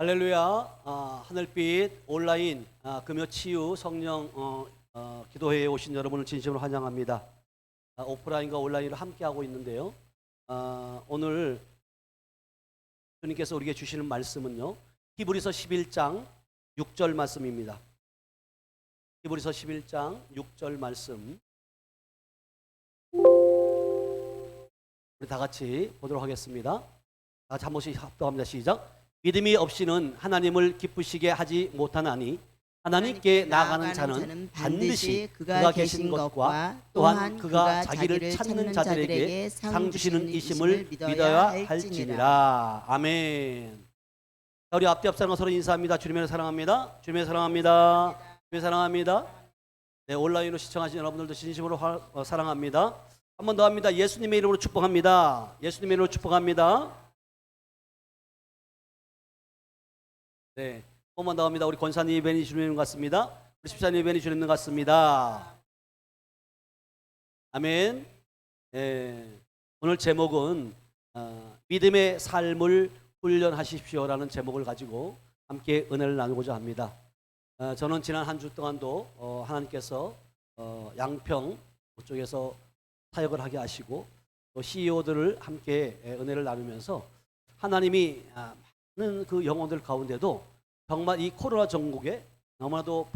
할렐루야. 하늘빛 온라인 금요 치유 성령 기도회에 오신 여러분을 진심으로 환영합니다. 오프라인과 온라인을 함께 하고 있는데요. 오늘 주님께서 우리에게 주시는 말씀은요, 히브리서 11장 6절 말씀입니다. 히브리서 11장 6절 말씀 우리 다 같이 보도록 하겠습니다. 다 같이 한 번씩 합독합니다. 시작. 믿음이 없이는 하나님을 기쁘시게 하지 못하나니 하나님께 나아가는 자는 반드시 그가 계신 것과 또한 그가 자기를 찾는 자들에게 상 주시는 이심을 믿어야 할지니라. 아멘. 우리 앞뒤 앞사람과 서로 인사합니다. 주님을 사랑합니다. 주님을 사랑합니다. 주님을 사랑합니다. 네, 온라인으로 시청하신 여러분들도 진심으로 사랑합니다. 한 번 더 합니다. 예수님의 이름으로 축복합니다. 예수님의 이름으로 축복합니다. 네, 한 번 더 합니다. 우리 권사님 이벤이 주님 같습니다. 우리 집사님 이벤이 주님 같습니다. 아멘. 네, 오늘 제목은 믿음의 삶을 훈련하십시오라는 제목을 가지고 함께 은혜를 나누고자 합니다. 저는 지난 한 주 동안도 하나님께서 양평 그쪽에서 사역을 하게 하시고 또 CEO들을 함께 은혜를 나누면서 하나님이 많은 그 영혼들 가운데도 정말 이 코로나 전국에 너무나도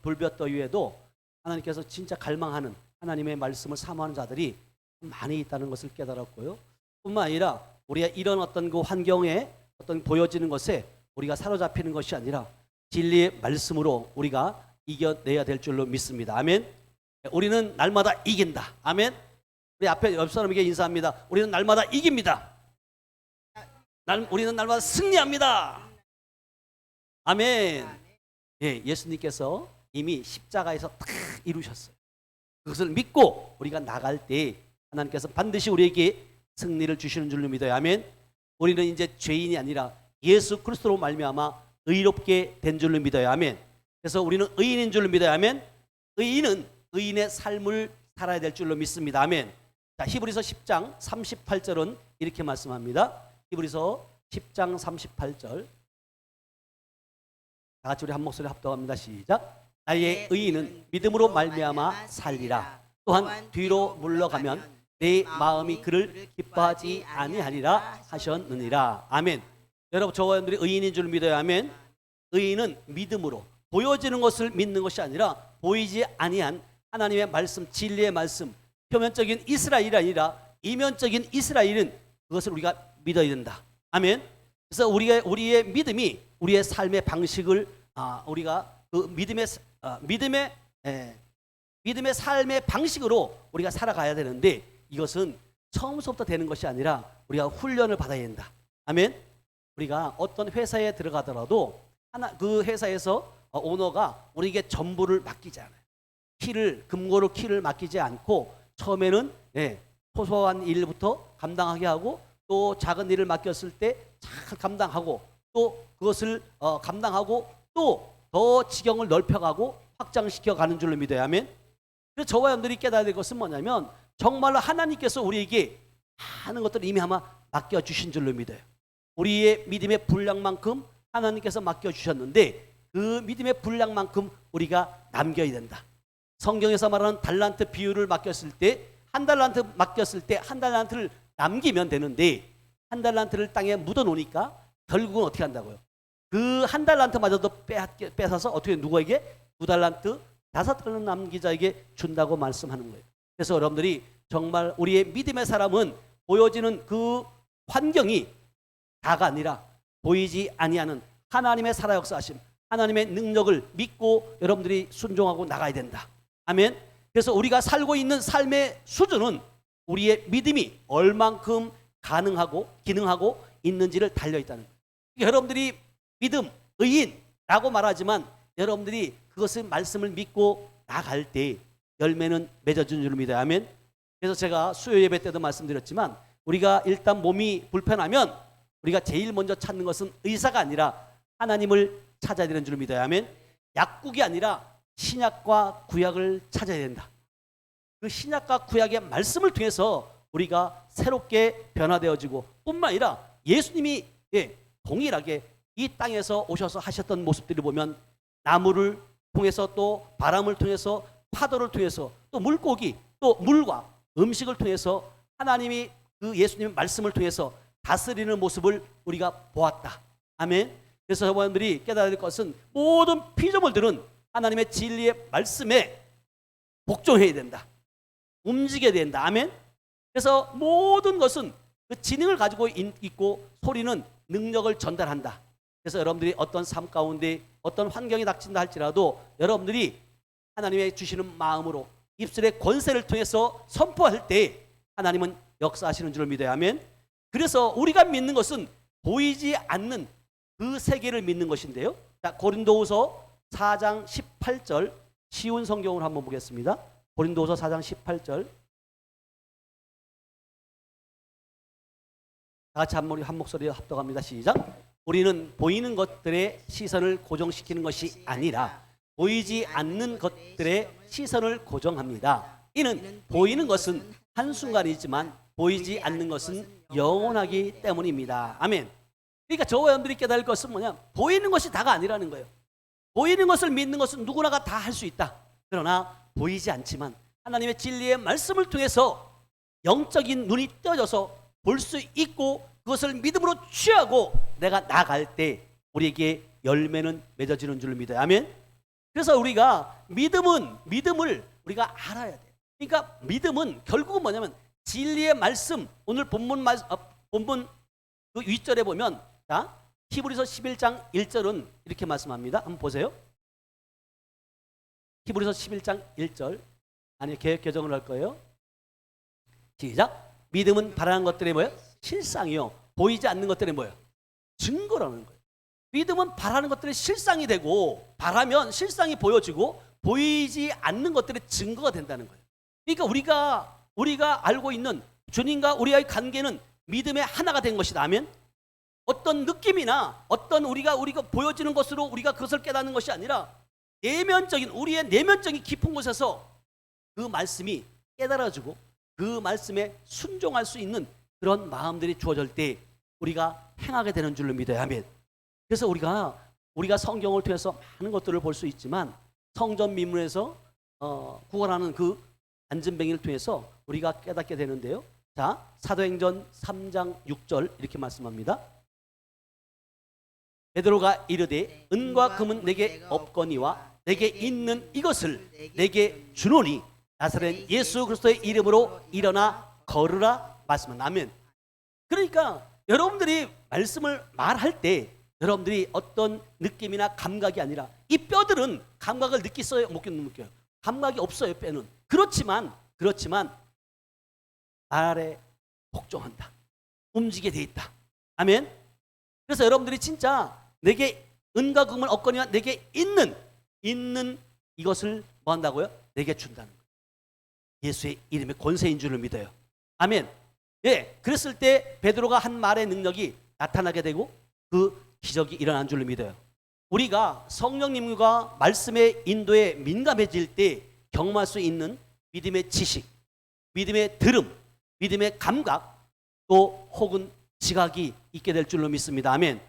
불볕더위에도 하나님께서 진짜 갈망하는 하나님의 말씀을 사모하는 자들이 많이 있다는 것을 깨달았고요. 뿐만 아니라 우리가 이런 어떤 그 환경에 어떤 보여지는 것에 우리가 사로잡히는 것이 아니라 진리의 말씀으로 우리가 이겨내야 될 줄로 믿습니다. 아멘. 우리는 날마다 이긴다. 아멘. 우리 앞에 옆 사람에게 인사합니다. 우리는 날마다 이깁니다. 우리는 날마다 승리합니다. 아멘. 예, 예수님께서 이미 십자가에서 다 이루셨어요. 그것을 믿고 우리가 나갈 때 하나님께서 반드시 우리에게 승리를 주시는 줄로 믿어요. 아멘. 우리는 이제 죄인이 아니라 예수 그리스도로 말미암아 의롭게 된 줄로 믿어요. 아멘. 그래서 우리는 의인인 줄로 믿어요. 아멘. 의인은 의인의 삶을 살아야 될 줄로 믿습니다. 아멘. 자, 히브리서 10장 38절은 이렇게 말씀합니다. 히브리서 10장 38절 다 같이 우리 한 목소리 합독합니다. 시작. 나의 의인은 믿음으로 말미암아 살리라. 또한 뒤로 물러가면 내 마음이 그를 기뻐하지 아니하리라 하셨느니라. 아멘. 여러분, 저와 여러분들이 의인인 줄 믿어요. 아멘. 의인은 믿음으로 보여지는 것을 믿는 것이 아니라 보이지 아니한 하나님의 말씀, 진리의 말씀, 표면적인 이스라엘이 아니라 이면적인 이스라엘은 그것을 우리가 믿어야 된다. 아멘. 그래서 우리의 믿음이 우리의 삶의 방식을 우리가 그 믿음의 삶의 방식으로 우리가 살아가야 되는데 이것은 처음부터 되는 것이 아니라 우리가 훈련을 받아야 된다. 아멘. 우리가 어떤 회사에 들어가더라도 그 회사에서 오너가 우리에게 전부를 맡기지 않아요. 금고로 키를 맡기지 않고 처음에는 소소한 일부터 감당하게 하고 또 작은 일을 맡겼을 때 잘 감당하고 또 그것을 감당하고 또 더 지경을 넓혀가고 확장시켜 가는 줄로 믿어요. 아멘. 그래서 저와 여러분들이 깨달아야 될 것은 뭐냐면 정말로 하나님께서 우리에게 많은 것들을 이미 아마 맡겨주신 줄로 믿어요. 우리의 믿음의 분량만큼 하나님께서 맡겨주셨는데 그 믿음의 분량만큼 우리가 남겨야 된다. 성경에서 말하는 달란트 비율을 맡겼을 때 한 달란트 맡겼을 때 한 달란트를 남기면 되는데 한 달란트를 땅에 묻어 놓으니까 결국은 어떻게 한다고요? 그 한 달란트마저도 뺏어서 어떻게 누구에게 2달란트, 5달란트 남긴 자에게 준다고 말씀하는 거예요. 그래서 여러분들이 정말 우리의 믿음의 사람은 보여지는 그 환경이 다가 아니라 보이지 아니하는 하나님의 살아 역사하심, 하나님의 능력을 믿고 여러분들이 순종하고 나가야 된다. 아멘. 그래서 우리가 살고 있는 삶의 수준은 우리의 믿음이 얼만큼 가능하고 기능하고 있는지를 달려있다는 거예요. 여러분들이 믿음, 의인라고 말하지만 여러분들이 그것을 말씀을 믿고 나갈 때 열매는 맺어준 줄 믿어요. 아멘. 그래서 제가 수요 예배 때도 말씀드렸지만 우리가 일단 몸이 불편하면 우리가 제일 먼저 찾는 것은 의사가 아니라 하나님을 찾아야 되는 줄 믿어요. 아멘. 약국이 아니라 신약과 구약을 찾아야 된다. 그 신약과 구약의 말씀을 통해서 우리가 새롭게 변화되어지고 뿐만 아니라 예수님이 동일하게 이 땅에서 오셔서 하셨던 모습들을 보면 나무를 통해서 또 바람을 통해서 파도를 통해서 또 물고기 또 물과 음식을 통해서 하나님이 그 예수님의 말씀을 통해서 다스리는 모습을 우리가 보았다. 아멘. 그래서 여러분들이 깨달아야 될 것은 모든 피조물들은 하나님의 진리의 말씀에 복종해야 된다. 움직여야 된다. 아멘. 그래서 모든 것은 그 지능을 가지고 있고 소리는 능력을 전달한다. 그래서 여러분들이 어떤 삶 가운데 어떤 환경이 닥친다 할지라도 여러분들이 하나님의 주시는 마음으로 입술의 권세를 통해서 선포할 때 하나님은 역사하시는 줄을 믿어야 하면, 그래서 우리가 믿는 것은 보이지 않는 그 세계를 믿는 것인데요. 자, 고린도후서 4장 18절 쉬운 성경으로 한번 보겠습니다. 고린도후서 4장 18절 다 같이 한 목소리에 합독합니다. 시작. 우리는 보이는 것들의 시선을 고정시키는 것이 아니라 보이지 않는 것들의 시선을 고정합니다. 이는 보이는 것은 한순간이지만 보이지 않는 것은 영원하기 때문입니다. 아멘. 그러니까 저와 여러분들이 깨달을 것은 뭐냐? 보이는 것이 다가 아니라는 거예요. 보이는 것을 믿는 것은 누구나가 다 할 수 있다. 그러나 보이지 않지만 하나님의 진리의 말씀을 통해서 영적인 눈이 떠져서 볼 수 있고 그것을 믿음으로 취하고 내가 나갈 때 우리에게 열매는 맺어지는 줄을 믿어요. 아멘. 그래서 우리가 믿음을 우리가 알아야 돼요. 그러니까 믿음은 결국은 뭐냐면 진리의 말씀, 오늘 본문 그 윗절에 보면, 자, 히브리서 11장 1절은 이렇게 말씀합니다. 한번 보세요. 히브리서 11장 1절. 아니, 개역 개정을 할 거예요. 시작. 믿음은 바라는 것들이 뭐예요? 실상이요. 보이지 않는 것들이 뭐예요? 증거라는 거예요. 믿음은 바라는 것들이 실상이 되고, 바라면 실상이 보여지고 보이지 않는 것들의 증거가 된다는 거예요. 그러니까 우리가 알고 있는 주님과 우리의 관계는 믿음의 하나가 된 것이다. 아멘. 어떤 느낌이나 어떤 우리가 보여지는 것으로 우리가 그것을 깨닫는 것이 아니라 우리의 내면적인 깊은 곳에서 그 말씀이 깨달아지고 그 말씀에 순종할 수 있는 그런 마음들이 주어질 때 우리가 행하게 되는 줄로 믿어야 하면, 그래서 우리가 성경을 통해서 많은 것들을 볼 수 있지만 성전 미문에서 구걸하는 그 안전뱅이를 통해서 우리가 깨닫게 되는데요. 자, 사도행전 3장 6절 이렇게 말씀합니다. 베드로가 이르되 은과 금은 내게 없거니와 내게 있는 이것을 내게 주노니 나사렛 예수 그리스도의 이름으로 일어나 걸으라 말씀합니다. 아멘. 그러니까 여러분들이 말씀을 말할 때 여러분들이 어떤 느낌이나 감각이 아니라, 이 뼈들은 감각을 느끼어요? 못 느껴요? 감각이 없어요, 뼈는. 그렇지만 말에 복종한다. 움직이게 돼 있다. 아멘. 그래서 여러분들이 진짜 내게 은과 금을 얻거니와 내게 있는 이것을 뭐 한다고요? 내게 준다는 거예요. 예수의 이름의 권세인 줄을 믿어요. 아멘. 예, 그랬을 때 베드로가 한 말의 능력이 나타나게 되고 그 기적이 일어난 줄로 믿어요. 우리가 성령님과 말씀의 인도에 민감해질 때 경험할 수 있는 믿음의 지식, 믿음의 들음, 믿음의 감각, 또 혹은 지각이 있게 될 줄로 믿습니다. 아멘.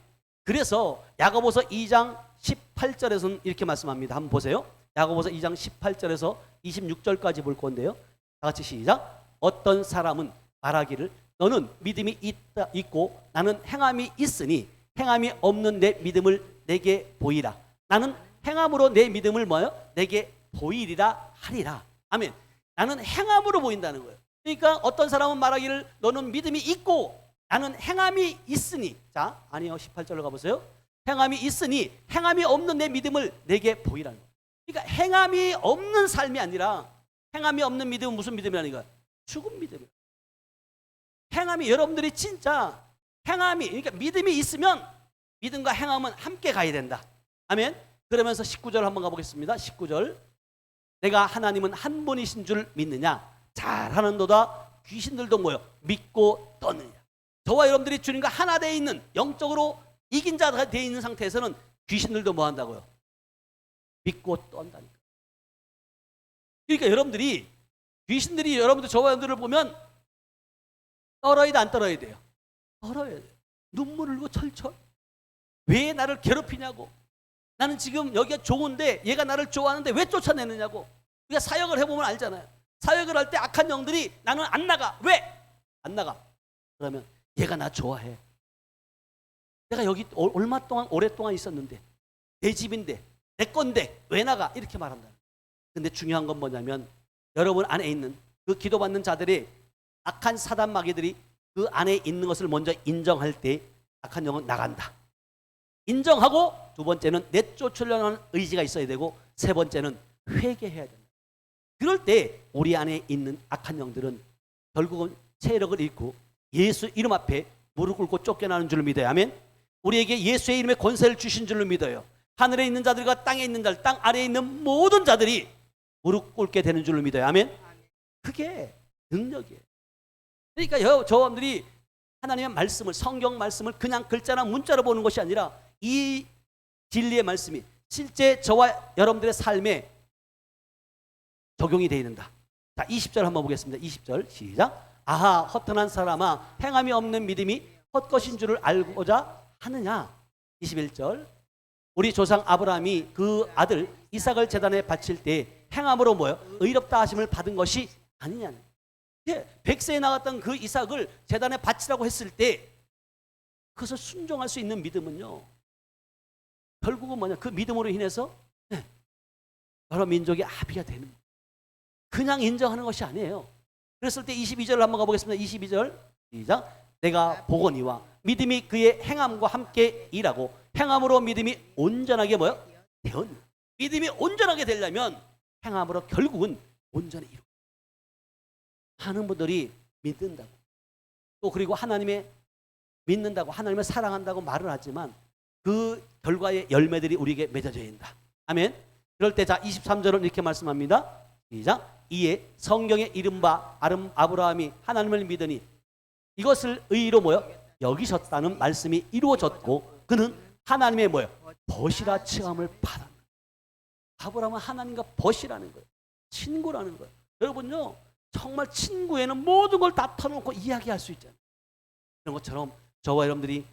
그래서 야고보서 2장 18절에서는 이렇게 말씀합니다. 한번 보세요. 야고보서 2장 18절에서 26절까지 볼 건데요. 다 같이 시작. 어떤 사람은 말하기를 너는 믿음이 있고 나는 행함이 있으니 행함이 없는 내 믿음을 내게 보이라. 나는 행함으로 내 믿음을 내게 보이리라 하리라. 아멘. 나는 행함으로 보인다는 거예요. 그러니까 어떤 사람은 말하기를 너는 믿음이 있고 나는 행함이 있으니, 자, 아니요, 18절로 가보세요. 행함이 있으니 행함이 없는 내 믿음을 내게 보이라는 거예요. 그러니까 행함이 없는 삶이 아니라, 행함이 없는 믿음은 무슨 믿음이라는 거예요? 죽은 믿음이에요. 행함이, 여러분들이 진짜 행함이, 그러니까 믿음이 있으면 믿음과 행함은 함께 가야 된다. 아멘. 그러면서 19절 한번 가보겠습니다. 19절. 내가 하나님은 한 분이신 줄 믿느냐? 잘하는도다. 귀신들도 믿고 떠느냐? 저와 여러분들이 주님과 하나 되어 있는, 영적으로 이긴 자가 되어 있는 상태에서는 귀신들도 뭐 한다고요? 믿고 떤다니까. 그러니까 여러분들이, 귀신들이 여러분들 저와 여러분들을 보면 떨어야 돼, 안 떨어야 돼요? 떨어야 돼요. 눈물을 흘리고 철철. 왜 나를 괴롭히냐고. 나는 지금 여기가 좋은데 얘가 나를 좋아하는데 왜 쫓아내느냐고. 우리가 사역을 해보면 알잖아요. 사역을 할 때 악한 영들이 나는 안 나가. 왜? 안 나가. 그러면 얘가 나 좋아해. 내가 여기 얼마 동안 오랫동안 있었는데 내 집인데 내 건데 왜 나가? 이렇게 말한다. 근데 중요한 건 뭐냐면 여러분 안에 있는 그 기도받는 자들이 악한 사단 마귀들이 그 안에 있는 것을 먼저 인정할 때 악한 영은 나간다. 인정하고 두 번째는 내쫓으려는 의지가 있어야 되고 세 번째는 회개해야 된다. 그럴 때 우리 안에 있는 악한 영들은 결국은 체력을 잃고 예수 이름 앞에 무릎 꿇고 쫓겨나는 줄 믿어요. 아멘. 우리에게 예수의 이름에 권세를 주신 줄로 믿어요. 하늘에 있는 자들과 땅에 있는 자들, 땅 아래에 있는 모든 자들이 무릎 꿇게 되는 줄로 믿어요. 아멘. 그게 능력이에요. 그러니까 저분들이 하나님의 말씀을, 성경 말씀을 그냥 글자나 문자로 보는 것이 아니라 이 진리의 말씀이 실제 저와 여러분들의 삶에 적용이 되어야 된다. 자, 20절 한번 보겠습니다. 20절 시작. 아하, 허탄한 사람아, 행함이 없는 믿음이 헛것인 줄을 알고자 하느냐. 21절. 우리 조상 아브라함이 그 아들 이삭을 제단에 바칠 때 행함으로 뭐요? 의롭다 하심을 받은 것이 아니냐는. 100세에 나갔던 그 이삭을 제단에 바치라고 했을 때 그것을 순종할 수 있는 믿음은요, 결국은 뭐냐? 그 믿음으로 인해서 여러 민족의 아비가 되는 거예요. 그냥 인정하는 것이 아니에요. 그랬을 때 22절을 한번 가보겠습니다. 22절 시작. 내가 보거니와 믿음이 그의 행함과 함께 일하고 행함으로 믿음이 온전하게 뭐요? 되었니. 믿음이 온전하게 되려면 행함으로 결국은 온전히 이루고. 많은 분들이 믿는다고 또 그리고 하나님의 믿는다고 하나님을 사랑한다고 말을 하지만 그 결과의 열매들이 우리에게 맺어져야 된다. 아멘. 그럴 때 자 23절은 이렇게 말씀합니다. 시작. 이에 성경에 이른바 아브라함이 하나님을 믿으니 이것을 의로 뭐요? 여기셨다는 말씀이 이루어졌고 그는 하나님의 뭐요? 벗이라 칭함을 받았다. 아브라함은 하나님과 벗이라는 거예요. 친구라는 거예요. 여러분요, 정말 친구에는 모든 걸 다 터놓고 이야기할 수 있잖아요. 그런 것처럼 저와 여러분들이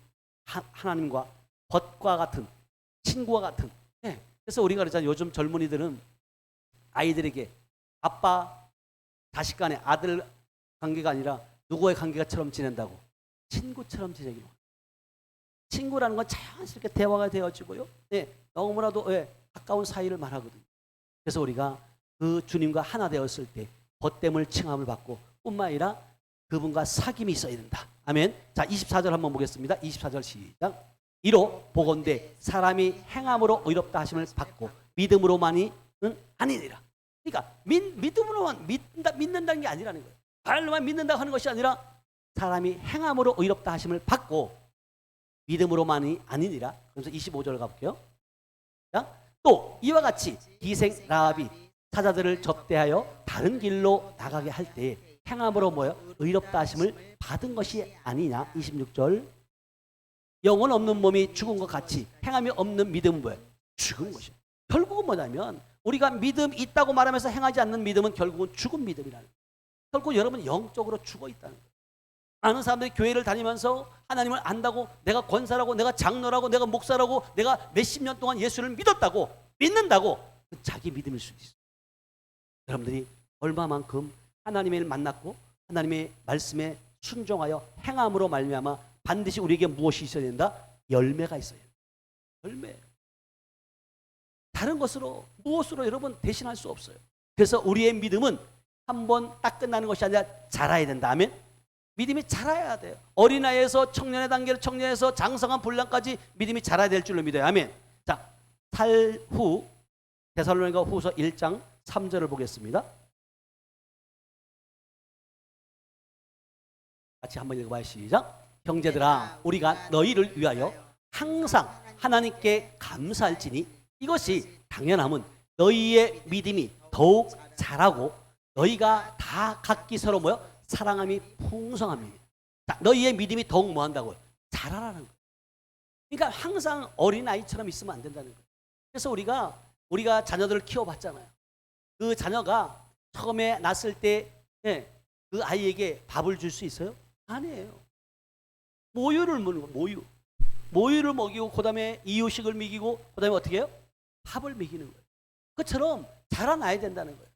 하나님과 벗과 같은 친구와 같은. 그래서 우리가 그러잖아요. 요즘 젊은이들은 아이들에게 아빠 자식 간의 아들 관계가 아니라 누구의 관계가처럼 지낸다고. 친구처럼 지내기로. 친구라는 건 자연스럽게 대화가 되어지고요. 너무나도 가까운 사이를 말하거든요. 그래서 우리가 그 주님과 하나 되었을 때 벗됨을 칭함을 받고 뿐만 아니라 그분과 사귐이 있어야 된다. 아멘. 자, 24절 한번 보겠습니다. 24절 시작. 이로 보건대 사람이 행함으로 의롭다 하심을 받고 믿음으로만은 아니니라. 그러니까 믿음으로만 믿는다는 게 아니라는 거예요. 말로만 믿는다고 하는 것이 아니라 사람이 행함으로 의롭다 하심을 받고 믿음으로만이 아니니라. 그래서 25절 가볼게요. 자, 또 이와 같이 기생 라합이 사자들을 접대하여 다른 길로 나가게 할 때 행함으로 뭐요? 의롭다 하심을 받은 것이 아니냐. 26절. 영혼 없는 몸이 죽은 것 같이 행함이 없는 믿음은 뭐예요? 죽은 것이에요. 결국은 뭐냐면 우리가 믿음 있다고 말하면서 행하지 않는 믿음은 결국은 죽은 믿음이라는 거예요. 결국 여러분 영적으로 죽어 있다는 거예요. 많은 사람들이 교회를 다니면서 하나님을 안다고, 내가 권사라고, 내가 장로라고, 내가 목사라고, 내가 몇십 년 동안 예수를 믿었다고, 믿는다고, 자기 믿음일 수도 있어요. 여러분들이 얼마만큼 하나님을 만났고 하나님의 말씀에 순종하여 행함으로 말미암아 반드시 우리에게 무엇이 있어야 된다? 열매가 있어야 된다. 열매. 다른 것으로, 무엇으로 여러분 대신할 수 없어요. 그래서 우리의 믿음은 한 번 딱 끝나는 것이 아니라 자라야 된다. 아멘. 믿음이 자라야 돼요. 어린아이에서 청년의 단계로, 청년에서 장성한 분량까지 믿음이 자라야 될 줄로 믿어요. 아멘. 자, 살후 데살로니가 후서 1장 3절을 보겠습니다. 같이 한번 읽어봐요. 시작. 형제들아, 우리가 너희를 위하여 항상 하나님께 감사할지니 이것이 당연함은 너희의 믿음이 더욱 자라고 너희가 다 각기 서로 뭐요? 사랑함이 풍성함이에요. 자, 너희의 믿음이 더욱 뭐 한다고요? 자라라는 거예요. 그러니까 항상 어린아이처럼 있으면 안 된다는 거예요. 그래서 우리가 자녀들을 키워봤잖아요. 그 자녀가 처음에 낳았을 때 그 아이에게 밥을 줄 수 있어요? 아니에요. 모유를 먹는 거예요. 모유. 모유를 먹이고 그다음에 이유식을 먹이고 그다음에 어떻게 해요? 밥을 먹이는 거예요. 그처럼 자라나야 된다는 거예요.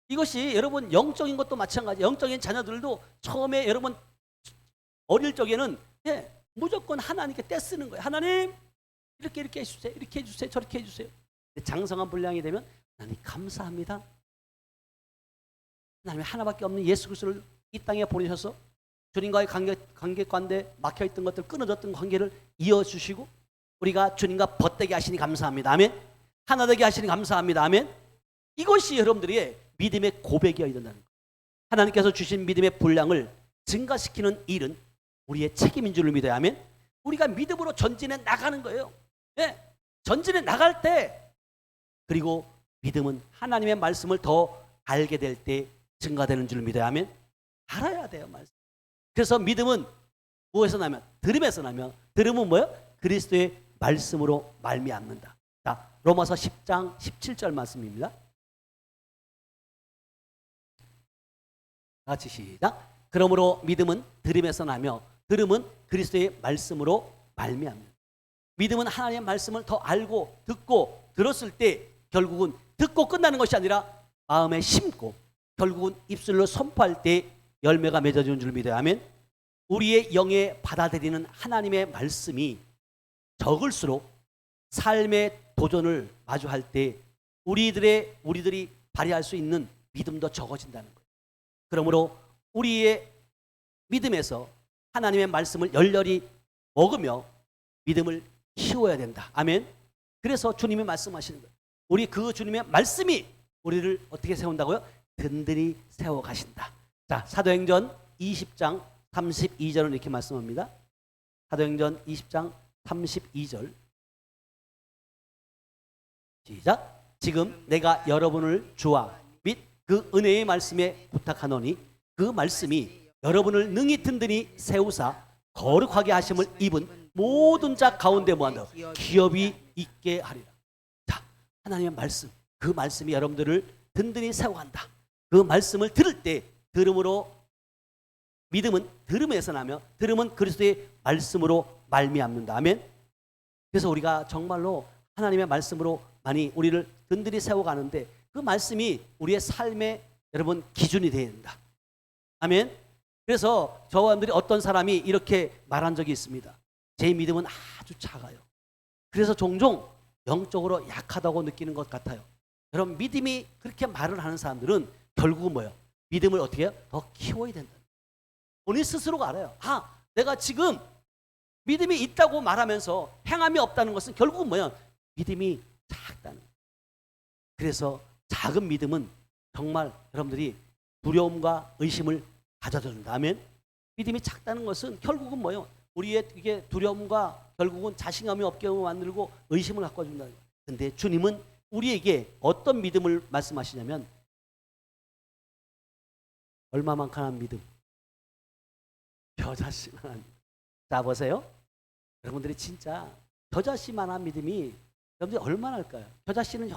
이것이 여러분 영적인 것도 마찬가지. 영적인 자녀들도 처음에 여러분 어릴 적에는 무조건 하나님께 떼쓰는 거예요. 하나님 이렇게 해주세요. 이렇게 해주세요. 저렇게 해주세요. 장성한 분량이 되면 하나님 감사합니다. 하나님 하나밖에 없는 예수 그리스도를 이 땅에 보내셔서 주님과의 관계 가운데 막혀있던 것들, 끊어졌던 관계를 이어주시고 우리가 주님과 벗되게 하시니 감사합니다. 아멘. 하나 되게 하시니 감사합니다. 아멘. 이것이 여러분들의 믿음의 고백이어야 된다는 거예요. 하나님께서 주신 믿음의 분량을 증가시키는 일은 우리의 책임인 줄을 믿어야. 아멘. 우리가 믿음으로 전진해 나가는 거예요. 전진해 나갈 때, 그리고 믿음은 하나님의 말씀을 더 알게 될 때 증가되는 줄 믿어야. 아멘. 알아야 돼요, 말씀. 그래서 믿음은 무엇에서 나면? 들음에서 나면. 들음은 뭐예요? 그리스도의 말씀으로 말미암는다. 자, 로마서 10장 17절 말씀입니다. 같이 시작. 그러므로 믿음은 들음에서 나며 들음은 그리스도의 말씀으로 말미암는다. 믿음은 하나님의 말씀을 더 알고 듣고 들었을 때 결국은 듣고 끝나는 것이 아니라 마음에 심고 결국은 입술로 선포할 때 열매가 맺어지는 줄 믿어요. 아멘. 우리의 영에 받아들이는 하나님의 말씀이 적을수록 삶의 도전을 마주할 때 우리들이 발휘할 수 있는 믿음도 적어진다는 거예요. 그러므로 우리의 믿음에서 하나님의 말씀을 열렬히 먹으며 믿음을 키워야 된다. 아멘. 그래서 주님이 말씀하시는 거예요. 우리 그 주님의 말씀이 우리를 어떻게 세운다고요? 든든히 세워가신다. 자, 사도행전 20장 32절은 이렇게 말씀합니다. 사도행전 20장 32절 시작. 지금 내가 여러분을 주와 및 그 은혜의 말씀에 부탁하노니 그 말씀이 여러분을 능히 든든히 세우사 거룩하게 하심을 입은 모든 자 가운데 모아서 기업이 있게 하리라. 자, 하나님의 말씀, 그 말씀이 여러분들을 든든히 세워간다. 그 말씀을 들을 때 들음으로, 믿음은 들음에서 나며 들음은 그리스도의 말씀으로 말미암는다. 아멘. 그래서 우리가 정말로 하나님의 말씀으로 많이 우리를 든든히 세워가는데 그 말씀이 우리의 삶의 여러분 기준이 되어야 된다. 아멘. 그래서 저와 여러분들이 어떤 사람이 이렇게 말한 적이 있습니다. 제 믿음은 아주 작아요. 그래서 종종 영적으로 약하다고 느끼는 것 같아요. 여러분 믿음이 그렇게 말을 하는 사람들은 결국은 뭐예요? 믿음을 어떻게 해요? 더 키워야 된다. 본인 스스로가 알아요. 내가 지금 믿음이 있다고 말하면서 행함이 없다는 것은 결국은 뭐예요? 믿음이 작다는 거예요. 그래서 작은 믿음은 정말 여러분들이 두려움과 의심을 가져준다. 아멘. 믿음이 작다는 것은 결국은 뭐예요? 우리의 이게 두려움과 결국은 자신감이 없게 만들고 의심을 갖고 준다. 근데 주님은 우리에게 어떤 믿음을 말씀하시냐면 얼마만큼한 믿음? 겨자씨만한 믿음. 자, 보세요. 여러분들이 진짜 겨자씨만한 믿음이 여러분들이 얼마나 할까요? 겨자씨는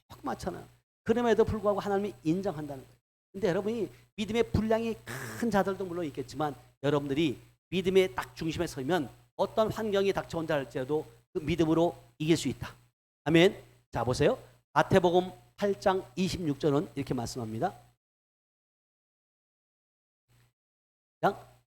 조그맣잖아요. 그럼에도 불구하고 하나님이 인정한다는 거예요. 근데 여러분이 믿음의 분량이 큰 자들도 물론 있겠지만 여러분들이 믿음의 딱 중심에 서면 어떤 환경이 닥쳐온다 할지라도 그 믿음으로 이길 수 있다. 아멘. 자, 보세요. 마태복음 8장 26절은 이렇게 말씀합니다.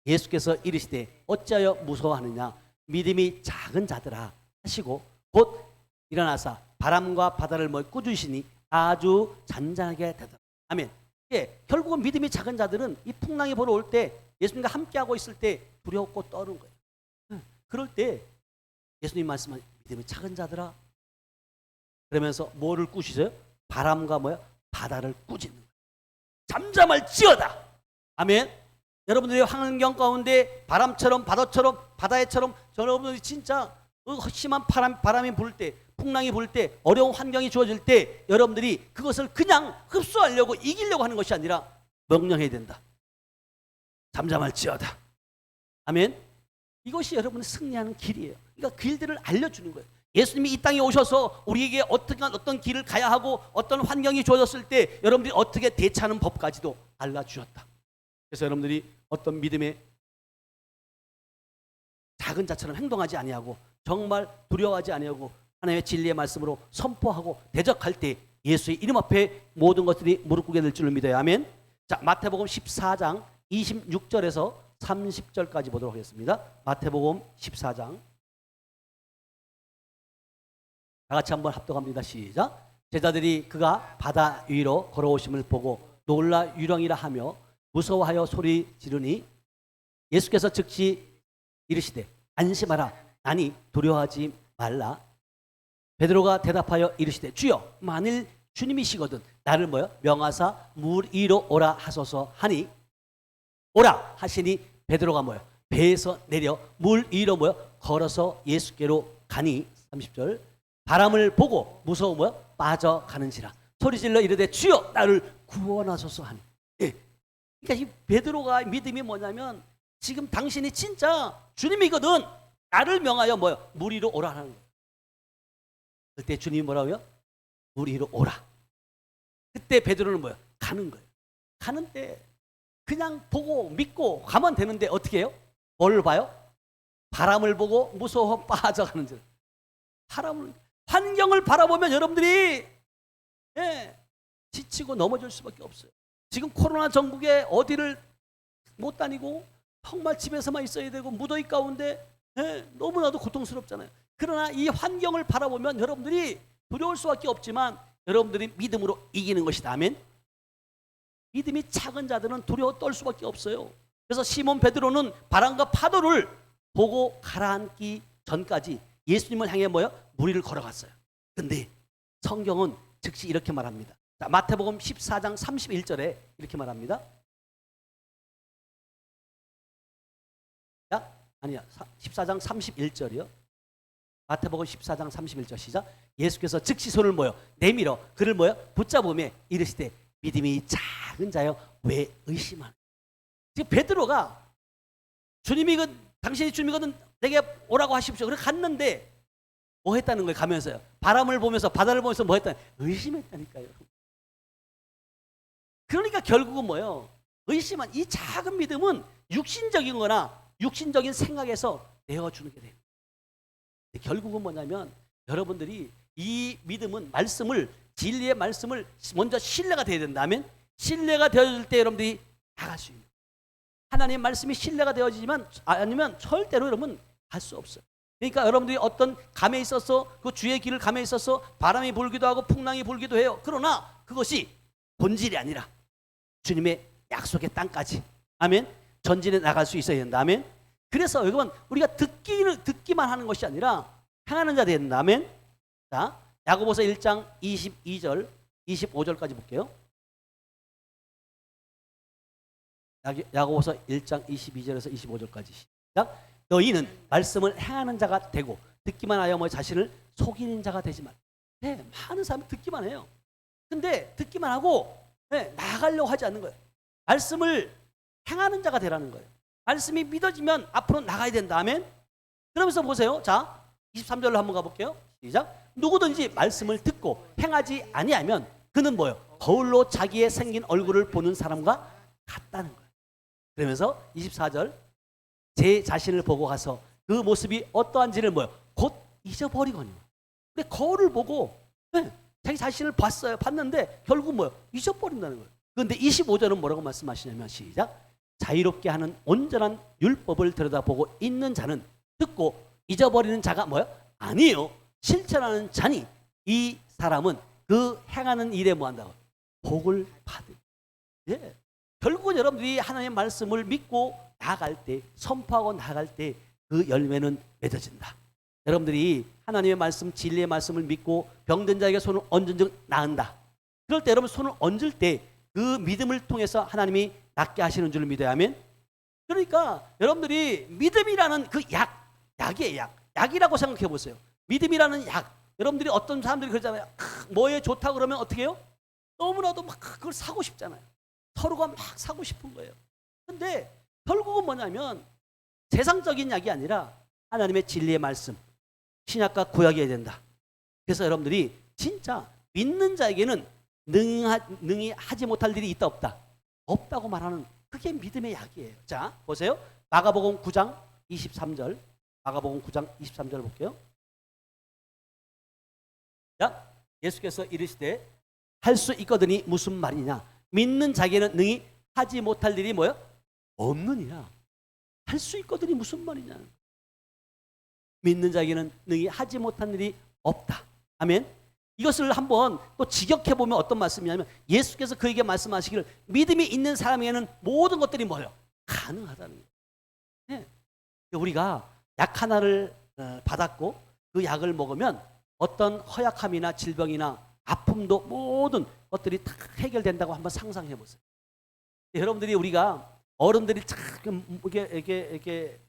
예수께서 이르시되 어찌하여 무서워하느냐 믿음이 작은 자들아 하시고 곧 일어나사 바람과 바다를 꾸짖으시니 아주 잔잔하게 되더라. 아멘. 결국은 믿음이 작은 자들은 이 풍랑이 보러 올 때 예수님과 함께하고 있을 때 두려웠고 떠오른 거예요. 그럴 때 예수님 말씀하신 믿음이 작은 자들아 그러면서 뭐를 꾸짖어요? 바람과 바다를 꾸짖는 거예요. 잠잠할지어다. 아멘. 여러분들의 환경 가운데 바람처럼 바다처럼 여러분들이 진짜 심한 바람이 불 때, 풍랑이 불 때, 어려운 환경이 주어질 때 여러분들이 그것을 그냥 흡수하려고 이기려고 하는 것이 아니라 명령해야 된다. 잠잠할지어다. 아멘. 이것이 여러분의 승리하는 길이에요. 그러니까 길들을 알려주는 거예요. 예수님이 이 땅에 오셔서 우리에게 어떤 길을 가야 하고 어떤 환경이 주어졌을 때 여러분들이 어떻게 대처하는 법까지도 알려주셨다. 그래서 여러분들이 어떤 믿음의 작은 자처럼 행동하지 아니하고 정말 두려워하지 아니하고 하나님의 진리의 말씀으로 선포하고 대적할 때 예수의 이름 앞에 모든 것들이 무릎 꿇게 될 줄을 믿어요. 아멘. 자, 마태복음 14장 26절에서 30절까지 보도록 하겠습니다. 마태복음 14장. 다 같이 한번 합독합니다. 시작. 제자들이 그가 바다 위로 걸어오심을 보고 놀라 유령이라 하며 무서워하여 소리 지르니 예수께서 즉시 이르시되 안심하라 나니 두려워하지 말라. 베드로가 대답하여 이르시되 주여 만일 주님이시거든 나를 명하사 물 위로 오라 하소서 하니 오라 하시니 베드로가 배에서 내려 물 위로 걸어서 예수께로 가니 30절 바람을 보고 무서워 빠져가는지라 소리질러 이르되 주여 나를 구원하소서 하니. 예. 그러니까 이 베드로가 믿음이 뭐냐면 지금 당신이 진짜 주님이거든 나를 명하여 물 위로 오라 하는 거예요. 그때 주님이 뭐라고요? 물 위로 오라. 그때 베드로는 가는 거예요. 가는데 그냥 보고 믿고 가면 되는데 어떻게 해요? 뭘 봐요? 바람을 보고 무서워 빠져가는 줄. 환경을 바라보면 여러분들이 지치고 넘어질 수밖에 없어요. 지금 코로나 전국에 어디를 못 다니고 정말 집에서만 있어야 되고 무더위 가운데 너무나도 고통스럽잖아요. 그러나 이 환경을 바라보면 여러분들이 두려울 수밖에 없지만 여러분들이 믿음으로 이기는 것이다. 아멘. 믿음이 작은 자들은 두려워 떨 수밖에 없어요. 그래서 시몬 베드로는 바람과 파도를 보고 가라앉기 전까지 예수님을 향해 물 위를 걸어갔어요. 근데 성경은 즉시 이렇게 말합니다. 자, 마태복음 14장 31절에 이렇게 말합니다. 자, 아니야. 14장 31절이요. 마태복음 14장 31절 시작. 예수께서 즉시 손을 내밀어 그를 붙잡으며 이르시되 믿음이 작은 자여 왜 의심하느냐. 지금 베드로가 당신이 주님이거든 내게 오라고 하십시오. 그래 갔는데 뭐 했다는 거예요? 가면서요. 바람을 보면서 바다를 보면서 뭐 했다는 의심했다니까요. 그러니까 결국은 의심한 이 작은 믿음은 육신적인 거나 육신적인 생각에서 내어주는 게 돼요. 결국은 뭐냐면 여러분들이 이 믿음은 진리의 말씀을 먼저 신뢰가 되어야 된다면 신뢰가 되어질 때 여러분들이 나갈 수 있는 하나님의 말씀이 신뢰가 되어지지만 아니면 절대로 여러분 갈 수 없어요. 그러니까 여러분들이 어떤 감에 있어서 그 주의 길을 감에 있어서 바람이 불기도 하고 풍랑이 불기도 해요. 그러나 그것이 본질이 아니라 주님의 약속의 땅까지 아멘 전진해 나갈 수 있어야 된다. 아멘. 그래서 여러분 우리가 듣기만 하는 것이 아니라 행하는 자 된다. 아멘. 자, 야고보서 1장 22절 25절까지 볼게요. 야고보서 1장 22절에서 25절까지 시작. 너희는 말씀을 행하는 자가 되고 듣기만 하여 자신을 속이는 자가 되지 말라. 많은 사람이 듣기만 해요. 근데 듣기만 하고 나아가려고 하지 않는 거예요. 말씀을 행하는 자가 되라는 거예요. 말씀이 믿어지면 앞으로 나가야 된다. 아멘. 그러면서 보세요. 자, 23절로 한번 가볼게요. 시작. 누구든지 말씀을 듣고 행하지 아니하면 그는 거울로 자기의 생긴 얼굴을 보는 사람과 같다는 거예요. 그러면서 24절 제 자신을 보고 가서 그 모습이 어떠한지를 곧 잊어버리거니와. 근데 거울을 보고 자기 자신을 봤는데 결국 잊어버린다는 거예요. 그런데 25절은 뭐라고 말씀하시냐면 시작. 자유롭게 하는 온전한 율법을 들여다보고 있는 자는 듣고 잊어버리는 자가 아니에요. 실천하는 자니 이 사람은 그 행하는 일에 뭐한다고? 복을 받을. 결국은 여러분들이 하나님의 말씀을 믿고 나아갈 때 선포하고 나아갈 때 그 열매는 맺어진다. 여러분들이 하나님의 말씀 진리의 말씀을 믿고 병든 자에게 손을 얹은 즉 나은다. 그럴 때 여러분 손을 얹을 때 그 믿음을 통해서 하나님이 낫게 하시는 줄 믿어야 하면 그러니까 여러분들이 믿음이라는 그 약이에요. 약이라고 생각해 보세요. 믿음이라는 약. 여러분들이 어떤 사람들이 그러잖아요. 뭐에 좋다고 그러면 어떻게 해요? 너무나도 막 그걸 사고 싶잖아요. 서로가 막 사고 싶은 거예요. 근데 결국은 뭐냐면 세상적인 약이 아니라 하나님의 진리의 말씀, 신약과 구약이어야 된다. 그래서 여러분들이 진짜 믿는 자에게는 능히 하지 못할 일이 있다 없다. 없다고 말하는 그게 믿음의 약이에요. 자, 보세요. 마가복음 9장 23절 마가복음 9장 23절 볼게요. 자, 예수께서 이르시되 할 수 있거든이 무슨 말이냐? 믿는 자에게는 능히 하지 못할 일이 뭐요? 없느니라. 할 수 있거든이 무슨 말이냐? 믿는 자에게는 능히 하지 못한 일이 없다. 아멘. 이것을 한번 또 직역해 보면 어떤 말씀이냐면 예수께서 그에게 말씀하시기를 믿음이 있는 사람에게는 모든 것들이 뭐예요? 가능하다는 거예요. 네. 우리가 약 하나를 받았고 그 약을 먹으면 어떤 허약함이나 질병이나 아픔도 모든 것들이 다 해결된다고 한번 상상해 보세요. 여러분들이 우리가 어른들이 참 이렇게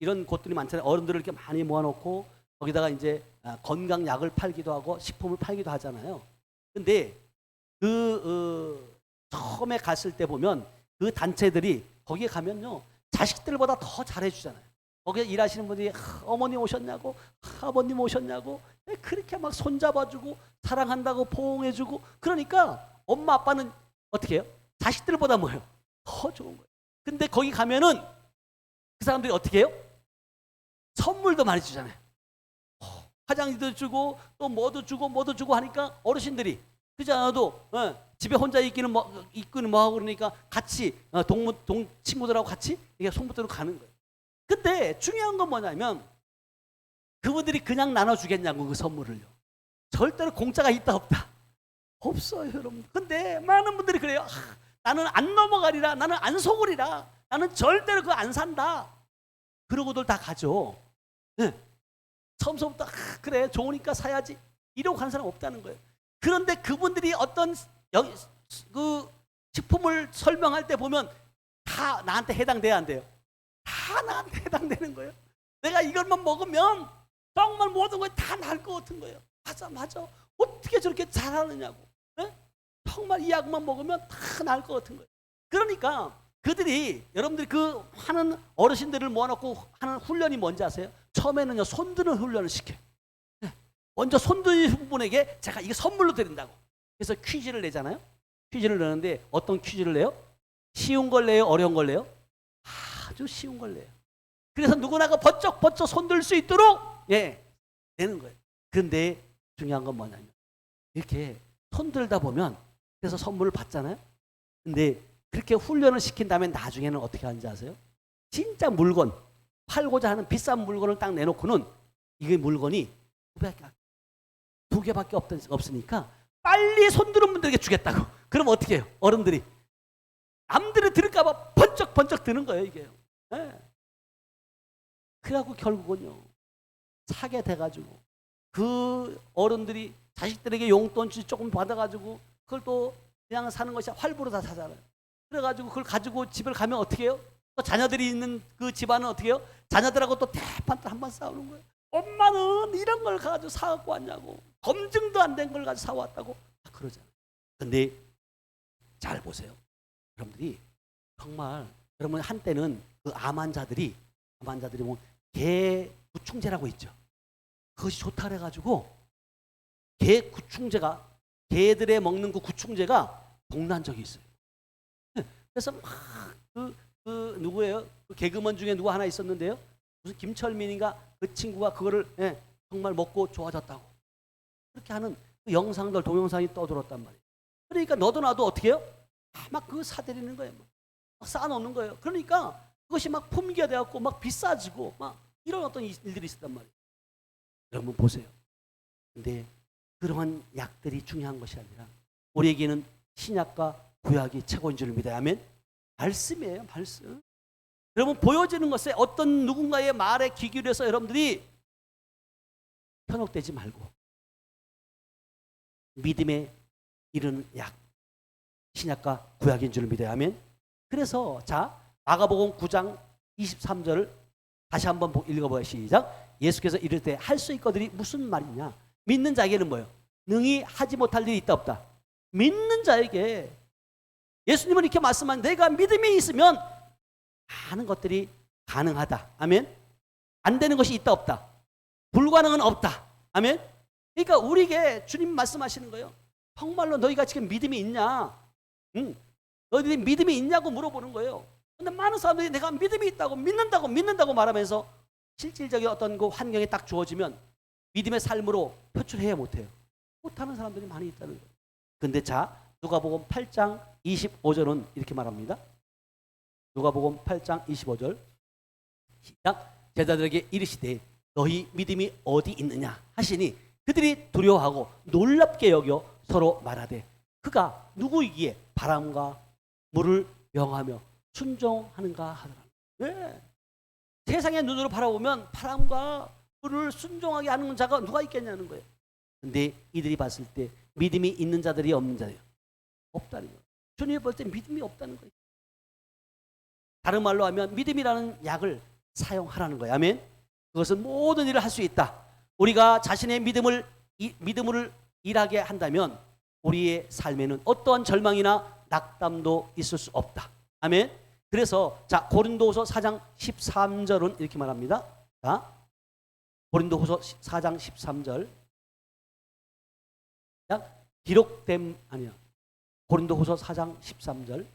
이런 곳들이 많잖아요. 어른들을 이렇게 많이 모아놓고 거기다가 이제 건강약을 팔기도 하고 식품을 팔기도 하잖아요. 근데 처음에 갔을 때 보면 그 단체들이 거기에 가면요 자식들보다 더 잘해주잖아요. 거기에 일하시는 분들이 어머니 오셨냐고 아버님 오셨냐고 그렇게 막 손잡아주고 사랑한다고 포옹해주고 그러니까 엄마 아빠는 어떻게 해요? 자식들보다 뭐예요? 더 좋은 거예요. 근데 거기 가면은 그 사람들이 어떻게 해요? 선물도 많이 주잖아요. 화장지도 주고 또 뭐도 주고 하니까 어르신들이 그렇지 않아도 집에 혼자 있기는 뭐 하고 그러니까 같이 동 친구들하고 같이 이게 손붙들고 가는 거예요. 근데 중요한 건 뭐냐면 그분들이 그냥 나눠주겠냐고 그 선물을요. 절대로 공짜가 있다 없다. 없어요 여러분. 근데 많은 분들이 그래요. 나는 안 넘어가리라. 나는 안 속으리라. 나는 절대로 그거 안 산다. 그러고들 다 가죠. 네. 처음부터 그래 좋으니까 사야지 이러고 가는 사람 없다는 거예요. 그런데 그분들이 어떤 그 식품을 설명할 때 보면 다 나한테 해당돼야 안 돼요? 다 나한테 해당되는 거예요. 내가 이것만 먹으면 정말 모든 걸 다 나을 것 같은 거예요. 맞아. 어떻게 저렇게 잘하느냐고. 네? 정말 이 약만 먹으면 다 나을 것 같은 거예요. 그러니까 그들이 여러분들이 그 하는 어르신들을 모아놓고 하는 훈련이 뭔지 아세요? 처음에는요 손드는 훈련을 시켜요. 네. 먼저 손드는 분에게 제가 이거 선물로 드린다고. 그래서 퀴즈를 내잖아요. 퀴즈를 내는데 어떤 퀴즈를 내요? 쉬운 걸 내요? 어려운 걸 내요? 아주 쉬운 걸 내요. 그래서 누구나가 번쩍 손들 수 있도록 내는 거예요. 그런데 중요한 건 뭐냐면 이렇게 손들다 보면 그래서 선물을 받잖아요. 근데 그렇게 훈련을 시킨 다음에 나중에는 어떻게 하는지 아세요? 진짜 물건 팔고자 하는 비싼 물건을 딱 내놓고는 이게 물건이 두 개밖에 없으니까 빨리 손드는 분들에게 주겠다고. 그럼 어떻게 해요? 어른들이 남들이 들을까봐 번쩍 드는 거예요 이게. 네. 그래갖고 결국은요 사게 돼가지고 그 어른들이 자식들에게 용돈치 조금 받아가지고 그걸 또 그냥 사는 것이 활부로 다 사잖아요. 그래가지고 그걸 가지고 집을 가면 어떻게 해요? 또 자녀들이 있는 그 집안은 어떻게 해요? 자녀들하고 또 대판도 한번 싸우는 거예요. 엄마는 이런 걸 가지고 사갖고 왔냐고. 검증도 안 된 걸 가지고 사왔다고 그러잖아요. 근데 잘 보세요. 여러분들이 정말 여러분 한때는 그 암 환자들이 뭐 개 구충제라고 있죠. 그것이 좋다 그래가지고 개 구충제가 개들의 먹는 그 구충제가 동난 적이 있어요. 그래서 막 누구예요? 그 개그먼 중에 누구 하나 있었는데요. 무슨 김철민인가 그 친구가 그거를 정말 먹고 좋아졌다고 그렇게 하는 그 영상들 동영상이 떠들었단 말이에요. 그러니까 너도 나도 어떻게 해요? 막 그거 사들이는 거예요. 막 쌓아놓는 거예요. 그러니까 그것이 막 품귀가 돼갖고 막 비싸지고 막 이런 어떤 일들이 있었단 말이에요. 여러분 보세요. 근데 그러한 약들이 중요한 것이 아니라 우리에게는 신약과 구약이 최고인 줄 믿어야 하면 말씀이에요. 말씀. 여러분 보여지는 것에 어떤 누군가의 말에 귀 기울여서 여러분들이 현혹되지 말고 믿음에 이르는 약 신약과 구약인 줄 믿어야 하면 그래서 자 마가복음 9장 23절을 다시 한번 읽어봐요. 시작. 예수께서 이를 때 할 수 있거든이 무슨 말이냐? 믿는 자에게는 뭐예요? 능히 하지 못할 일이 있다 없다. 믿는 자에게 예수님은 이렇게 말씀한 내가 믿음이 있으면 많은 것들이 가능하다. 아멘. 안 되는 것이 있다 없다. 불가능은 없다. 아멘. 그러니까 우리에게 주님 말씀하시는 거예요. 정말로 너희가 지금 믿음이 있냐? 너희들이 믿음이 있냐고 물어보는 거예요. 근데 많은 사람들이 내가 믿음이 있다고 믿는다고 말하면서 실질적인 어떤 그 환경이 딱 주어지면 믿음의 삶으로 표출해야 못해요. 못하는 사람들이 많이 있다는 거예요. 근데 자, 누가복음 8장 25절은 이렇게 말합니다. 누가복음 8장 25절 시작. 제자들에게 이르시되 너희 믿음이 어디 있느냐 하시니 그들이 두려워하고 놀랍게 여겨 서로 말하되 그가 누구이기에 바람과 물을 명하며 순종하는가 하더라. 네. 세상의 눈으로 바라보면 바람과 물을 순종하게 하는 자가 누가 있겠냐는 거예요. 근데 이들이 봤을 때 믿음이 있는 자들이 없는 자예요. 없다는 거예요. 주님이 볼 때 믿음이 없다는 거예요. 다른 말로 하면 믿음이라는 약을 사용하라는 거예요. 아멘. 그것은 모든 일을 할 수 있다. 우리가 자신의 믿음을 일하게 한다면 우리의 삶에는 어떠한 절망이나 낙담도 있을 수 없다. 아멘. 그래서 자, 고린도후서 4장 13절은 이렇게 말합니다. 자, 고린도후서 4장 13절 기록된 아니야. 고린도후서 4장 13절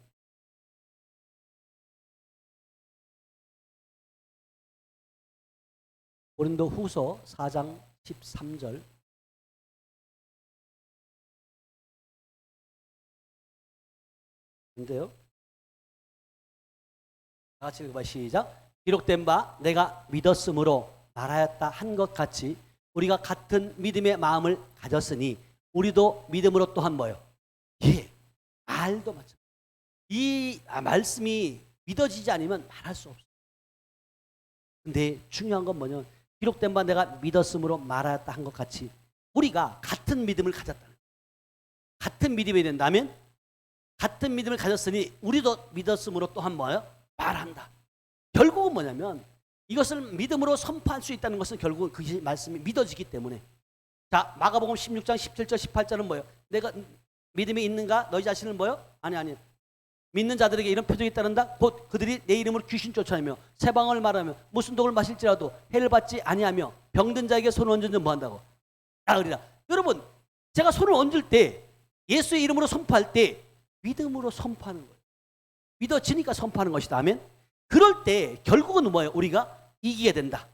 고린도후서 4장 13절 인데요. 다 같이 읽어봐. 시작. 기록된 바 내가 믿었으므로 말하였다 한 것 같이 우리가 같은 믿음의 마음을 가졌으니 우리도 믿음으로 또한 뭐요? 예, 말도 마찬가지. 이 말씀이 믿어지지 않으면 말할 수 없어요. 근데 중요한 건 뭐냐면 기록된 바 내가 믿었으므로 말하였다 한 것 같이 우리가 같은 믿음을 가졌다는 거예요. 같은 믿음이 된다면 같은 믿음을 가졌으니 우리도 믿었으므로 또한 뭐예요? 말한다. 결국은 뭐냐면 이것을 믿음으로 선포할 수 있다는 것은 결국은 그 말씀이 믿어지기 때문에. 자, 마가복음 16장 17절 18절은 뭐예요? 내가 믿음이 있는가? 너희 자신을 뭐예요? 아니 믿는 자들에게 이런 표적이 따른다. 곧 그들이 내 이름으로 귀신 쫓아내며 새 방언을 말하며 무슨 독을 마실지라도 해를 받지 아니하며 병든 자에게 손을 얹으면 뭐 한다고? 나으리라. 여러분, 제가 손을 얹을 때 예수의 이름으로 선포할 때 믿음으로 선포하는 거예요. 믿어지니까 선포하는 것이다. 아멘. 그럴 때 결국은 뭐예요? 우리가 이기게 된다.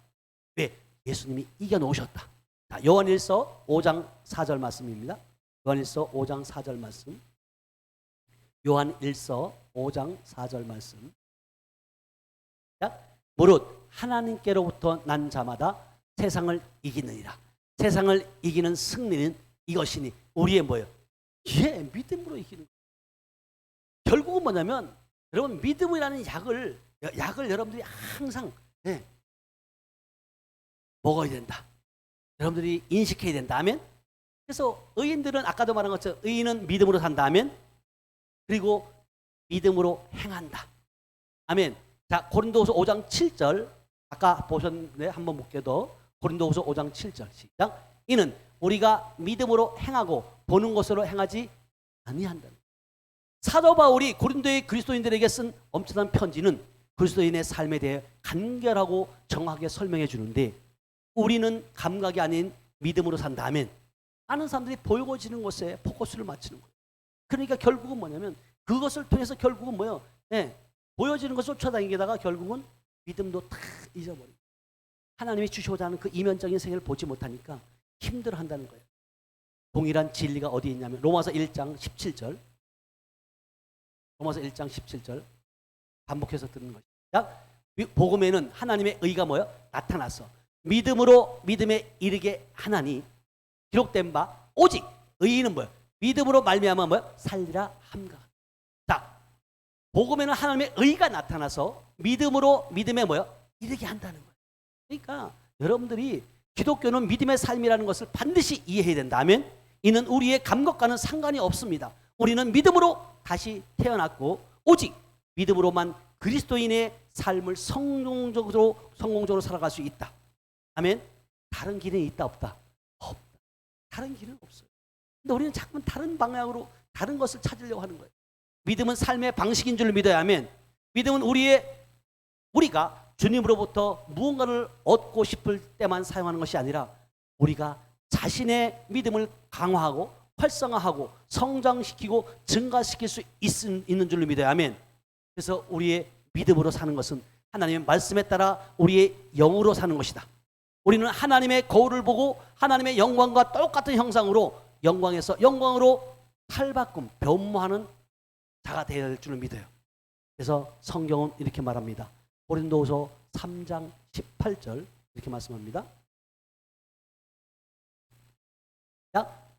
왜? 예수님이 이겨놓으셨다. 자, 요한일서 5장 4절 말씀입니다. 요한일서 5장 4절 말씀. 요한일서 5장 4절 말씀. 자, 무릇 하나님께로부터 난 자마다 세상을 이기느니라. 세상을 이기는 승리는 이것이니 우리의 뭐예요? 예, 믿음으로 이기는 거예요. 결국은 뭐냐면 여러분 믿음이라는 약을 여러분들이 항상 먹어야 된다. 여러분들이 인식해야 된다. 아멘. 그래서 의인들은 아까도 말한 것처럼 의인은 믿음으로 산다. 아멘. 그리고 믿음으로 행한다. 아멘. 자, 고린도후서 5장 7절 아까 보셨는데 한번 볼게도 고린도후서 5장 7절 시작. 이는 우리가 믿음으로 행하고 보는 것으로 행하지 아니한다. 사도 바울이 고린도의 그리스도인들에게 쓴 엄청난 편지는 그리스도인의 삶에 대해 간결하고 정확하게 설명해 주는데 우리는 감각이 아닌 믿음으로 산다면 많은 사람들이 보여지는 것에 포커스를 맞추는 거예요. 그러니까 결국은 뭐냐면 그것을 통해서 결국은 뭐예요? 보여지는 것을 쫓아다니다가 결국은 믿음도 다 잊어버려요. 하나님이 주시고자 하는 그 이면적인 세계를 보지 못하니까 힘들어한다는 거예요. 동일한 진리가 어디 있냐면 로마서 1장 17절 로마서 1장 17절 반복해서 듣는 것입니다. 복음에는 하나님의 의가 뭐예요? 나타났어. 믿음으로 믿음에 이르게 하나니 기록된 바 오직 의인은 뭐예요? 믿음으로 말미암아 뭐예요? 살리라 함과. 자, 복음에는 하나님의 의가 나타나서 믿음으로 믿음에 뭐예요? 이르게 한다는 거예요. 그러니까 여러분들이 기독교는 믿음의 삶이라는 것을 반드시 이해해야 된다면 이는 우리의 감각과는 상관이 없습니다. 우리는 믿음으로 다시 태어났고 오직 믿음으로만 그리스도인의 삶을 성공적으로 살아갈 수 있다. 아멘. 다른 길이 있다 없다? 없다. 다른 길은 없어요. 근데 우리는 자꾸만 다른 방향으로 다른 것을 찾으려고 하는 거예요. 믿음은 삶의 방식인 줄 믿어야 하면 믿음은 우리가 주님으로부터 무언가를 얻고 싶을 때만 사용하는 것이 아니라 우리가 자신의 믿음을 강화하고 활성화하고 성장시키고 증가시킬 수 있는 줄로 믿어야 하면 그래서 우리의 믿음으로 사는 것은 하나님의 말씀에 따라 우리의 영으로 사는 것이다. 우리는 하나님의 거울을 보고 하나님의 영광과 똑같은 형상으로 영광에서 영광으로 탈바꿈, 변모하는 자가 되어야 될 줄을 믿어요. 그래서 성경은 이렇게 말합니다. 고린도후서 3장 18절 이렇게 말씀합니다.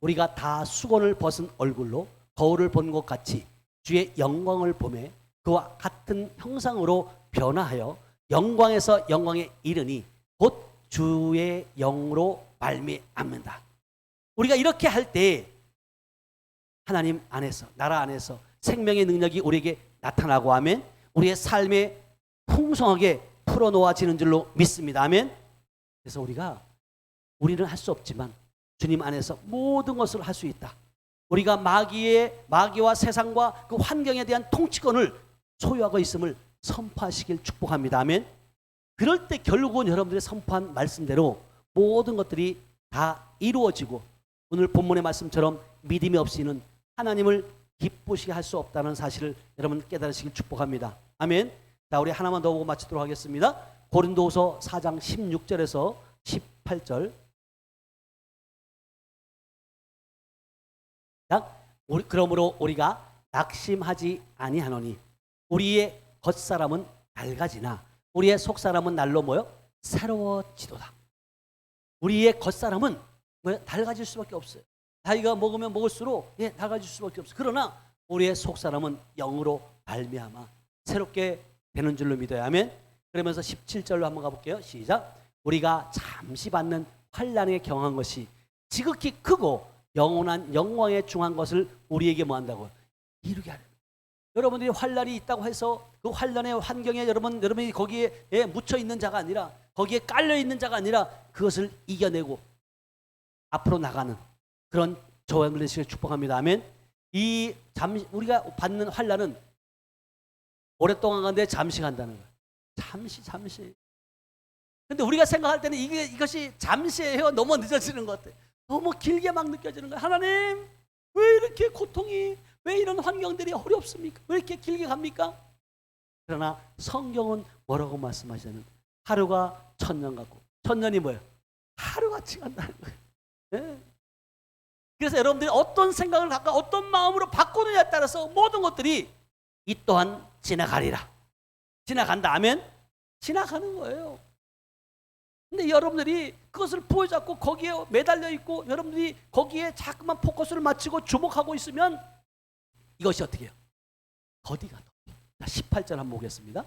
우리가 다 수건을 벗은 얼굴로 거울을 본 것 같이 주의 영광을 보매 그와 같은 형상으로 변화하여 영광에서 영광에 이르니 곧 주의 영으로 말미암는다. 우리가 이렇게 할 때 하나님 안에서, 나라 안에서 생명의 능력이 우리에게 나타나고, 아멘, 우리의 삶에 풍성하게 풀어놓아지는 줄로 믿습니다. 아멘. 그래서 우리는 할 수 없지만 주님 안에서 모든 것을 할 수 있다. 우리가 마귀와 세상과 그 환경에 대한 통치권을 소유하고 있음을 선포하시길 축복합니다. 아멘. 그럴 때 결국은 여러분들의 선포한 말씀대로 모든 것들이 다 이루어지고, 오늘 본문의 말씀처럼 믿음이 없이는 하나님을 기쁘시게 할 수 없다는 사실을 여러분 깨달으시길 축복합니다. 아멘. 자, 우리 하나만 더 보고 마치도록 하겠습니다. 고린도후서 4장 16절에서 18절. 그러므로 우리가 낙심하지 아니하노니 우리의 겉사람은 낡아지나 우리의 속사람은 날로 뭐요? 새로워지도다. 우리의 겉사람은 낡아질 수밖에 없어요. 나이가 먹으면 먹을수록 낡아질 수밖에 없어요. 그러나 우리의 속사람은 영으로 말미암아 새롭게 되는 줄로 믿어요. 아멘. 그러면서 17절로 한번 가볼게요. 시작. 우리가 잠시 받는 환난에 경한 것이 지극히 크고 영원한 영광에 중한 것을 우리에게 뭐 한다고? 이루게 하려. 여러분들이 환난이 있다고 해서 그 환난의 환경에 여러분이 거기에 묻혀 있는 자가 아니라, 거기에 깔려 있는 자가 아니라 그것을 이겨내고 앞으로 나가는 그런 저와 여러분들 되시길 축복합니다. 아멘. 우리가 받는 환난은 오랫동안 가는데 잠시 간다는 거예요. 잠시. 근데 우리가 생각할 때는 이것이 잠시예요. 너무 늦어지는 것 같아요. 너무 길게 막 느껴지는 거예요. 하나님, 왜 이렇게 고통이, 왜 이런 환경들이 어렵습니까? 왜 이렇게 길게 갑니까? 그러나 성경은 뭐라고 말씀하시냐면 하루가 천년 같고, 천년이 뭐예요? 하루같이 간다는 거예요. 네. 그래서 여러분들이 어떤 생각을 갖고 어떤 마음으로 바꾸느냐에 따라서 모든 것들이 이 또한 지나가리라. 지나간다. 아멘. 지나가는 거예요. 근데 여러분들이 그것을 부여잡고 거기에 매달려 있고 여러분들이 거기에 자꾸만 포커스를 맞추고 주목하고 있으면 이것이 어떻게 해요? 더디가. 자, 18절 한번 보겠습니다.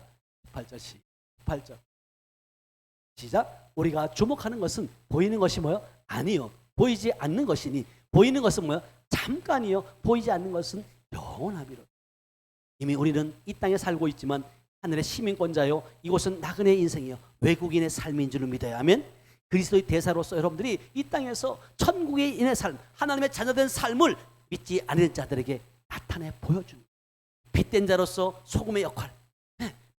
18절 시작. 우리가 주목하는 것은 보이는 것이 뭐요? 아니요, 보이지 않는 것이니 보이는 것은 뭐요? 잠깐이요, 보이지 않는 것은 영원함이로. 이미 우리는 이 땅에 살고 있지만 하늘의 시민권자요, 이곳은 나그네의 인생이요, 외국인의 삶인 줄을 믿어요. 아멘. 그리스도의 대사로서 여러분들이 이 땅에서 천국의 인의 삶, 하나님의 자녀된 삶을 믿지 않는 자들에게 나타내 보여주는 빛된 자로서 소금의 역할,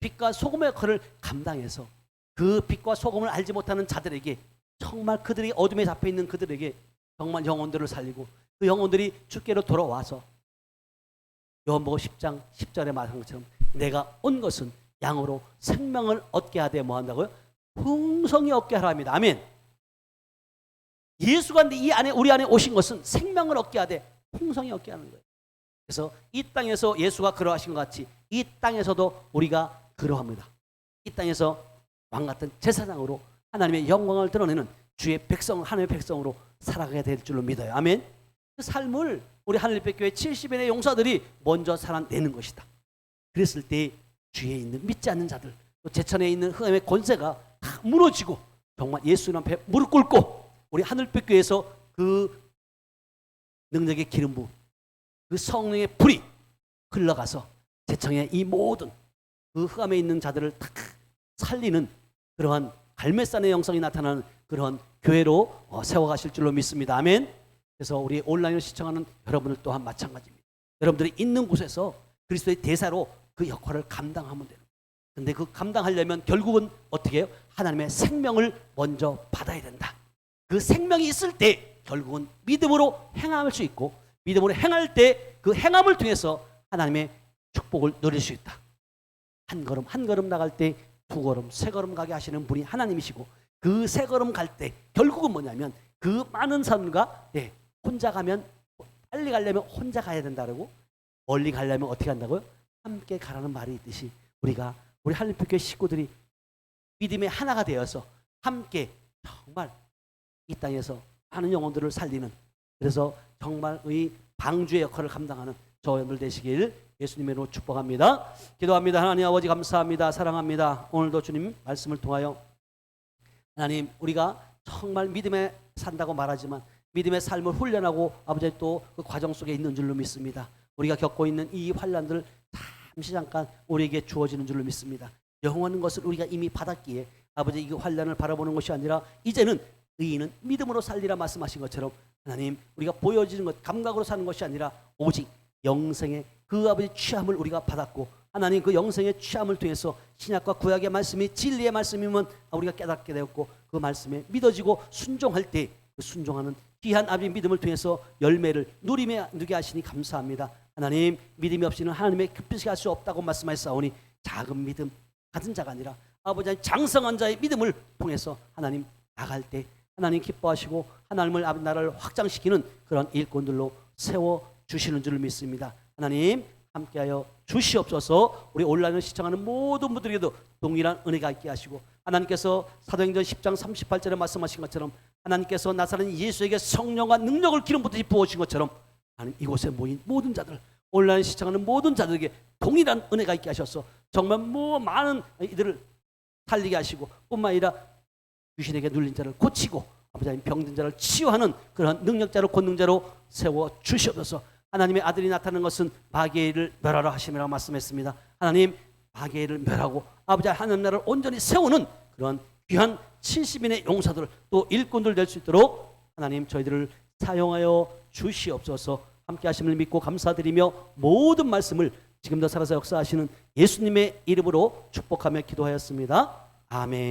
빛과 소금의 역할을 감당해서 그 빛과 소금을 알지 못하는 자들에게, 정말 그들이 어둠에 잡혀있는 그들에게 정말 영혼들을 살리고 그 영혼들이 주께로 돌아와서 요한복음 10장 10절에 말한 것처럼 내가 온 것은 양으로 생명을 얻게 하되 뭐 한다고요? 풍성히 얻게 하라 합니다. 아멘. 예수가 우리 안에 오신 것은 생명을 얻게 하되 풍성히 얻게 하는 거예요. 그래서 이 땅에서 예수가 그러하신 것 같이 이 땅에서도 우리가 그러합니다. 이 땅에서 왕같은 제사장으로 하나님의 영광을 드러내는 주의 백성, 하나님의 백성으로 살아가게 될 줄로 믿어요. 아멘. 그 삶을 우리 하늘빛교회 70인의 용사들이 먼저 살아내는 것이다. 그랬을 때 주위에 있는 믿지 않는 자들, 또 제천에 있는 흑암의 권세가 다 무너지고 정말 예수님 앞에 무릎 꿇고 우리 하늘빛교회에서 그 능력의 기름 부음, 그 성령의 불이 흘러가서 제천의 이 모든 그 흑암에 있는 자들을 다 살리는 그러한 갈매산의 영성이 나타나는 그런 교회로 세워가실 줄로 믿습니다. 아멘. 그래서 우리 온라인을 시청하는 여러분들 또한 마찬가지입니다. 여러분들이 있는 곳에서 그리스도의 대사로 그 역할을 감당하면 돼요. 근데 그 감당하려면 결국은 어떻게 해요? 하나님의 생명을 먼저 받아야 된다. 그 생명이 있을 때 결국은 믿음으로 행할 수 있고, 믿음으로 행할 때 그 행함을 통해서 하나님의 축복을 누릴 수 있다. 한 걸음 한 걸음 나갈 때 두 걸음 세 걸음 가게 하시는 분이 하나님이시고, 그 세 걸음 갈 때 결국은 뭐냐면 그 많은 사람과 혼자 가면, 빨리 가려면 혼자 가야 된다고, 멀리 가려면 어떻게 한다고요? 함께 가라는 말이 있듯이 우리가 우리 한림교회 식구들이 믿음의 하나가 되어서 함께 정말 이 땅에서 많은 영혼들을 살리는, 그래서 정말 의 방주의 역할을 감당하는 저와 여러분들 되시길 예수님의 이름으로 축복합니다. 기도합니다. 하나님 아버지 감사합니다. 사랑합니다. 오늘도 주님 말씀을 통하여 하나님, 우리가 정말 믿음에 산다고 말하지만 믿음의 삶을 훈련하고 아버지 또 그 과정 속에 있는 줄로 믿습니다. 우리가 겪고 있는 이 환난들 잠시 잠깐 우리에게 주어지는 줄로 믿습니다. 영원한 것을 우리가 이미 받았기에 아버지 이 환난을 바라보는 것이 아니라 이제는 의인은 믿음으로 살리라 말씀하신 것처럼 하나님, 우리가 보여지는 것, 감각으로 사는 것이 아니라 오직 영생의 그 아버지 취함을 우리가 받았고, 하나님 그 영생의 취함을 통해서 신약과 구약의 말씀이 진리의 말씀이면 우리가 깨닫게 되었고, 그 말씀에 믿어지고 순종할 때 그 순종하는 귀한 아버지 믿음을 통해서 열매를 누리게 하시니 감사합니다. 하나님, 믿음이 없이는 하나님의 뜻이 할 수 없다고 말씀하셨사오니 작은 믿음 가진 자가 아니라 아버지 장성한 자의 믿음을 통해서 하나님 나갈 때 하나님 기뻐하시고 하나님을 아버지 나라를 확장시키는 그런 일꾼들로 세워주시는 줄 믿습니다. 하나님 함께하여 주시옵소서. 우리 온라인을 시청하는 모든 분들에게도 동일한 은혜가 있게 하시고, 하나님께서 사도행전 10장 38절에 말씀하신 것처럼 하나님께서 나사렛 예수에게 성령과 능력을 기름 붓듯이 부어주신 것처럼 하나님 이곳에 모인 모든 자들, 온라인 시청하는 모든 자들에게 동일한 은혜가 있게 하셔서 정말 많은 이들을 살리게 하시고, 뿐만 아니라 귀신에게 눌린 자를 고치고 아버지 하나님 병든 자를 치유하는 그런 능력자로 권능자로 세워 주시옵소서. 하나님의 아들이 나타나는 것은 마귀를 멸하라 하심이라고 말씀했습니다. 하나님 마귀를 멸하고 아버지 하나님 나라를 온전히 세우는 그런 귀한 70인의 용사들 또 일꾼들 될 수 있도록 하나님 저희들을 사용하여 주시옵소서. 함께 하심을 믿고 감사드리며 모든 말씀을 지금도 살아서 역사하시는 예수님의 이름으로 축복하며 기도하였습니다. 아멘.